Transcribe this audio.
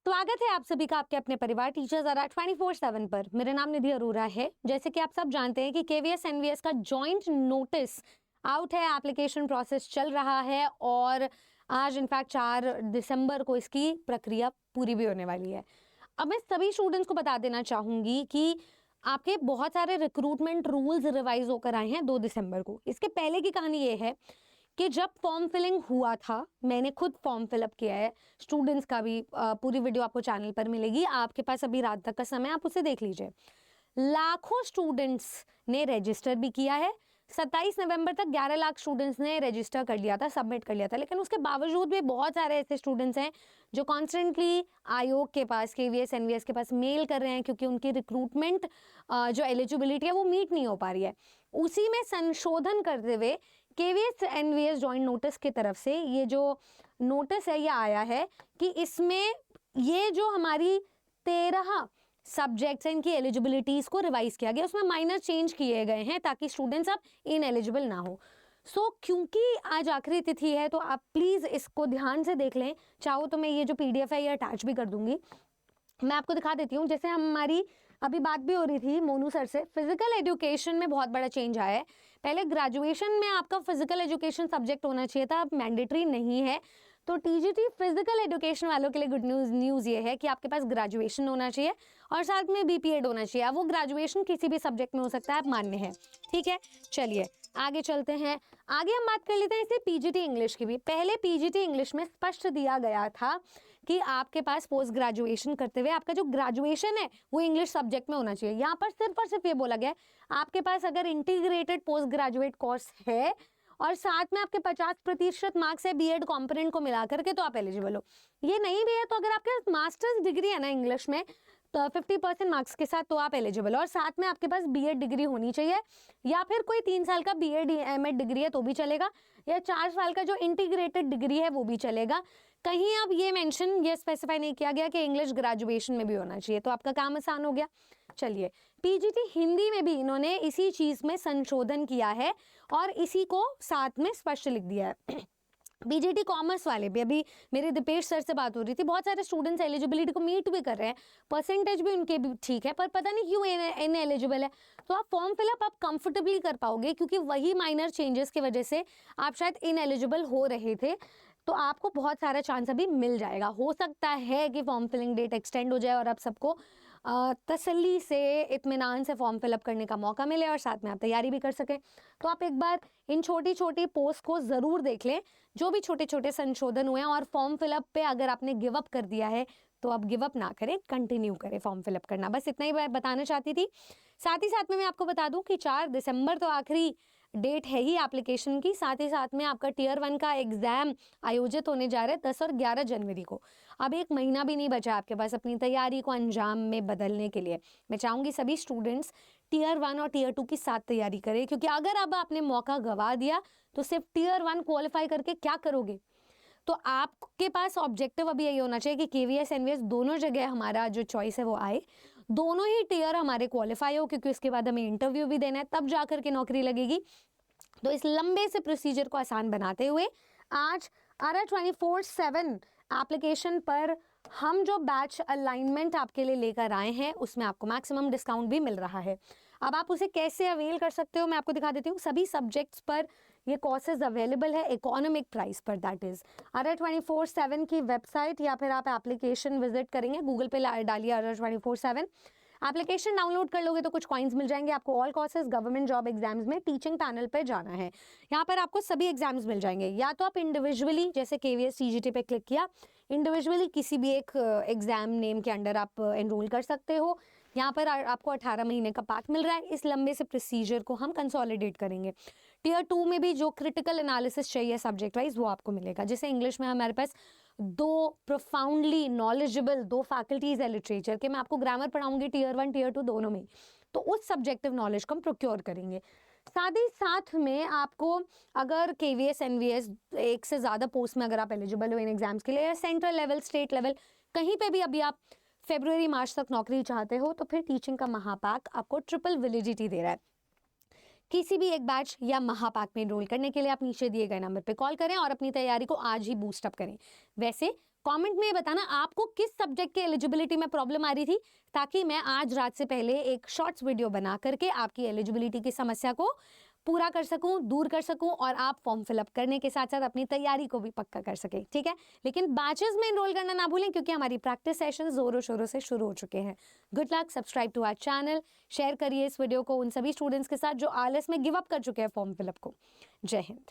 स्वागत है आप सभी का आपके अपने परिवार टीचर्स आर 24/7 पर। मेरा नाम निधि अरोरा है। जैसे कि आप सब जानते हैं कि केवीएस एनवीएस का जॉइंट नोटिस आउट है, एप्लीकेशन प्रोसेस चल रहा है और आज इनफैक्ट 4 दिसंबर को इसकी प्रक्रिया पूरी भी होने वाली है। अब मैं सभी स्टूडेंट्स को बता देना चाहूँगी कि आपके बहुत सारे रिक्रूटमेंट रूल्स रिवाइज होकर आए हैं 2 दिसंबर को। इसके पहले की कहानी ये है कि जब फॉर्म फिलिंग हुआ था, मैंने खुद फॉर्म फिलअप किया है, स्टूडेंट्स का भी पूरी वीडियो आपको चैनल पर मिलेगी, आपके पास अभी रात तक का समय, आप उसे देख लीजिए। लाखों स्टूडेंट्स ने रजिस्टर भी किया है। 27 नवंबर तक 11 लाख स्टूडेंट्स ने रजिस्टर कर लिया था, सबमिट कर लिया था। लेकिन उसके बावजूद भी बहुत सारे ऐसे स्टूडेंट्स हैं जो कॉन्स्टेंटली आयोग के पास, केवीएस एनवीएस के पास मेल कर रहे हैं क्योंकि उनकी रिक्रूटमेंट जो एलिजिबिलिटी है वो मीट नहीं हो पा रही है। उसी में संशोधन करते हुए केवीएस एनवीएस जॉइंट नोटिस की तरफ से ये जो नोटिस है ये आया है कि इसमें ये जो हमारी 13 सब्जेक्ट्स हैं इनकी एलिजिबिलिटीज को रिवाइज किया गया, उसमें माइनर चेंज किए गए हैं ताकि स्टूडेंट्स अब इनएलिजिबल ना हो। क्योंकि आज आखिरी तिथि है तो आप प्लीज़ इसको ध्यान से देख लें। चाहो तो मैं ये जो पीडीएफ है ये अटैच भी कर दूंगी, मैं आपको दिखा देती हूँ। जैसे हमारी अभी बात भी हो रही थी मोनू सर से, फिजिकल एजुकेशन में बहुत बड़ा चेंज आया है। पहले ग्रेजुएशन में आपका फिजिकल एजुकेशन सब्जेक्ट होना चाहिए था, अब मैंडेटरी नहीं है। तो टीजीटी फिजिकल एजुकेशन वालों के लिए गुड न्यूज़ ये है कि आपके पास ग्रेजुएशन होना चाहिए और साथ में बीपीएड होना चाहिए। अब वो ग्रेजुएशन किसी भी सब्जेक्ट में हो सकता है, आप मान्य है, ठीक है। चलिए आगे चलते हैं। आगे हम बात कर लेते हैं इसे पीजीटी इंग्लिश की भी। पहले पीजीटी इंग्लिश में स्पष्ट दिया गया था कि आपके पास पोस्ट ग्रेजुएशन करते हुए आपका जो ग्रेजुएशन है वो इंग्लिश सब्जेक्ट में होना चाहिए। यहाँ पर सिर्फ और सिर्फ ये बोला गया है आपके पास अगर इंटीग्रेटेड पोस्ट ग्रेजुएट कोर्स है और साथ में आपके 50% मार्क्स है बीएड कॉम्पोनेंट को मिला करके, तो आप एलिजिबल हो। ये नहीं भी है तो अगर आपके मास्टर्स डिग्री है ना इंग्लिश में तो 50% मार्क्स के साथ, तो आप एलिजिबल हो। और साथ में आपके पास बीएड डिग्री होनी चाहिए या फिर कोई 3 साल का बीएड एमएड डिग्री है तो भी चलेगा, या 4 साल का जो इंटीग्रेटेड डिग्री है वो भी चलेगा। कहीं अब ये मेंशन, ये स्पेसिफाई नहीं किया गया कि इंग्लिश ग्रेजुएशन में भी होना चाहिए, तो आपका काम आसान हो गया। चलिए पीजीटी हिंदी में भी इन्होंने इसी चीज में संशोधन किया है और इसी को साथ में स्पष्ट लिख दिया है। बीजेटी कॉमर्स वाले भी, अभी मेरे दीपेश सर से बात हो रही थी, बहुत सारे स्टूडेंट्स एलिजिबिलिटी को मीट भी कर रहे हैं, परसेंटेज भी उनके भी ठीक है, पर पता नहीं क्यों इन एलिजिबल है। तो आप फॉर्म फिलअप आप कंफर्टेबली कर पाओगे क्योंकि वही माइनर चेंजेस की वजह से आप शायद इन एलिजिबल हो रहे थे, तो आपको बहुत सारा चांस अभी मिल जाएगा। हो सकता है कि फॉर्म फिलिंग डेट एक्सटेंड हो जाए और आप सबको तसल्ली से, इत्मीनान से फॉर्म फिलअप करने का मौका मिले और साथ में आप तैयारी भी कर सकें। तो आप एक बार इन छोटी छोटी पोस्ट को ज़रूर देख लें जो भी छोटे छोटे संशोधन हुए हैं, और फॉर्म फिलअप पे अगर आपने गिव अप कर दिया है तो आप गिव अप ना करें, कंटिन्यू करें फॉर्म फिलअप करना। बस इतना ही बताना चाहती थी। साथ ही साथ में मैं आपको बता दूं कि 4 दिसंबर तो आखिरी डेट है ही एप्लीकेशन की। साथ ही साथ में आपका टियर 1 का एग्जाम आयोजित होने जा रहा है 10 और 11 जनवरी को। अब 1 महीना भी नहीं बचा आपके पास अपनी तैयारी को अंजाम में बदलने के लिए। मैं चाहूँगी सभी स्टूडेंट्स टियर 1 और टियर 2 की साथ तैयारी करें, क्योंकि अगर अब आपने मौका गंवा दिया तो सिर्फ टियर 1 क्वालिफाई करके क्या करोगे। तो आपके पास ऑब्जेक्टिव अभी यही होना चाहिए कि केवीएस एनवीएस दोनों जगह हमारा जो चॉइस है वो आए, दोनों ही टियर हमारे क्वालिफाई हो, क्योंकि उसके बाद हमें इंटरव्यू भी देना है, तब जाकर के नौकरी लगेगी। तो इस लंबे से प्रोसीजर को आसान बनाते हुए आज आरा 24/7 एप्लीकेशन पर हम जो बैच अलाइनमेंट आपके लिए लेकर आए हैं उसमें आपको मैक्सिमम डिस्काउंट भी मिल रहा है। अब आप उसे कैसे अवेल कर सकते हो मैं आपको दिखा देती हूँ। सभी सब्जेक्ट्स पर ये कोर्सेज अवेलेबल है इकोनॉमिक प्राइस पर, दैट इज आरा 24/7 की वेबसाइट, या फिर आप एप्लीकेशन विजिट करेंगे, गूगल पे डालिए आरा 24/7, एप्लीकेशन डाउनलोड कर लोगे तो कुछ कॉइन्स मिल जाएंगे आपको। All courses government job exams में टीचिंग पैनल पे जाना है, यहाँ पर आपको सभी एग्जाम्स मिल जाएंगे। या तो आप इंडिविजुअली जैसे केवीएस टीजीटी पे क्लिक किया, इंडिविजुअली किसी भी एक एग्जाम नेम के अंडर आप एनरोल कर सकते हो। यहाँ पर आपको 18 महीने का पैक मिल रहा है। इस लंबे से प्रोसीजर को हम कंसोलिडेट करेंगे। टियर 2 में भी जो क्रिटिकल एनालिसिस चाहिए सब्जेक्ट वाइज वो आपको मिलेगा। जैसे इंग्लिश में हमारे पास 2 प्रोफाउंडली नॉलेजेबल 2 फैकल्टीज है लिटरेचर के, मैं आपको ग्रामर पढ़ाऊंगी टियर 1 टियर 2 दोनों में, तो उस सब्जेक्टिव नॉलेज को हम प्रोक्योर करेंगे। साथ ही साथ में आपको अगर केवीएस एनवीएस एक से ज़्यादा पोस्ट में अगर आप एलिजिबल हो इन एग्जाम्स के लिए, या सेंट्रल लेवल स्टेट लेवल कहीं पे भी अभी आप फरवरी मार्च तक नौकरी चाहते हो, तो फिर टीचिंग का महापैक आपको ट्रिपल वैलिडिटी दे रहा है। किसी भी एक बैच या महापैक में एनरोल करने के लिए आप नीचे दिए गए नंबर पे कॉल करें और अपनी तैयारी को आज ही बूस्टअप करें। वैसे कमेंट में बताना आपको किस सब्जेक्ट के एलिजिबिलिटी में प्रॉब्लम आ रही थी, ताकि मैं आज रात से पहले एक शॉर्ट्स वीडियो बना करके आपकी एलिजिबिलिटी की समस्या को पूरा कर सकूं, दूर कर सकूं, और आप फॉर्म फिलअप करने के साथ साथ अपनी तैयारी को भी पक्का कर सके। ठीक है, लेकिन बैचेस में एनरोल करना ना भूलें, क्योंकि हमारी प्रैक्टिस सेशन जोरों शोरों से शुरू हो चुके हैं। Good luck, subscribe to our channel, share करिए इस वीडियो को उन सभी स्टूडेंट्स के साथ जो आलस में गिव अप कर चुके हैं फॉर्म फिलअप को। जय हिंद।